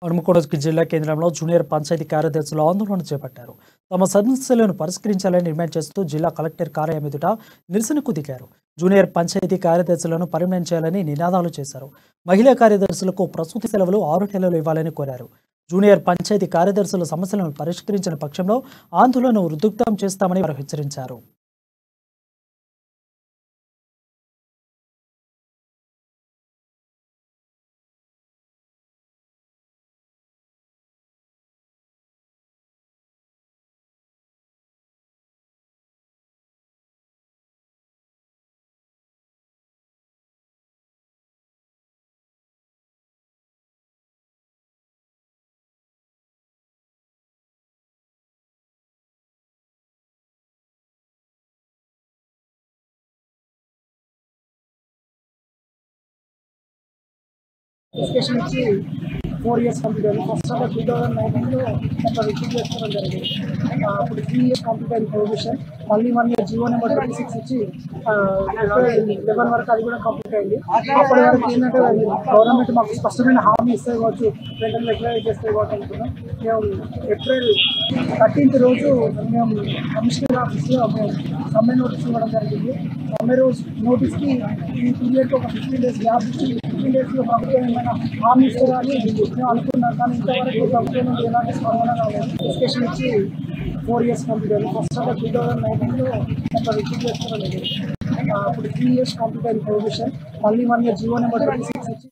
హనుమకొండ జిల్లా కేంద్రంలో జూనియర్ పంచాయతీ కార్యదర్శులు ఆందోళన చేపట్టారు. తమ సమస్యలను పరిష్కరించాలని డిమాండ్ చేస్తూ జిల్లా కలెక్టర్ కార్యాలయం ఎదుట నిరసనకు దిగారు. జూనియర్ పంచాయతీ కార్యదర్శులను పర్మనెంట్ చేయాలని నినాదాలు చేశారు. మహిళా కార్యదర్శులకు ప్రసూతి సెలవులు 6 నెలలు ఇవ్వాలని కోరారు. జూనియర్ పంచాయతీ కార్యదర్శుల సమస్యలను పరిష్కరించిన పక్షంలో ఆందోళనను ఉధృతం చేస్తామని వారు హెచ్చరించారు. ఎడ్యుకేషన్ ఇచ్చి 4 ఇయర్స్ కంప్లీట్ అయింది. ఫస్ట్ ఆఫ్ 2019లో ఒక రిక్రూట్ చేసుకోవడం జరిగింది. అప్పుడు 3 ఇయర్స్ కంప్లీట్ అయింది ప్రొవిజన్. మళ్ళీ 1 ఇయర్ జీవో నెంబర్ 26 ఇచ్చి April 11 వరకు అది కూడా కంప్లీట్ అయింది. అప్పటి వరకు ఏంటంటే గవర్నమెంట్ మాకు స్పష్టమైన హామీ ఇస్తే కావచ్చు, వెంటనే రెగ్యులరైజ్ చేస్తే కావచ్చు అనుకున్నాం. మేము April 13th రోజు మేము కమిషనర్ ఆఫీస్లో మేము సమ్మె నోటీస్ ఇవ్వడం జరిగింది. సమ్మె రోజు నోటీస్కి ఈ పీరియడ్కి ఒక 15 days గ్యాప్ ఇచ్చి 15 daysలో ప్రభుత్వం ఏమైనా హామీ ఇస్తారని మేము అనుకున్నాం. కానీ ఇంతవరకు ప్రభుత్వం నుండి ఎలాంటి స్పందన రాలేదు. ఎడ్యుకేషన్ ఇచ్చి 4 ఇయర్స్ కంప్లీట్ అయింది. ఫస్ట్ ఆఫ్ 2019లో ఒక రిక్రూట్ చేసుకోవడం జరిగింది. అప్పుడు 3 ఇయర్స్ కంప్లీట్ అయింది ప్రొవిజన్. మళ్ళీ 1 ఇయర్ జీవో నెంబర్ 26 ఇచ్చి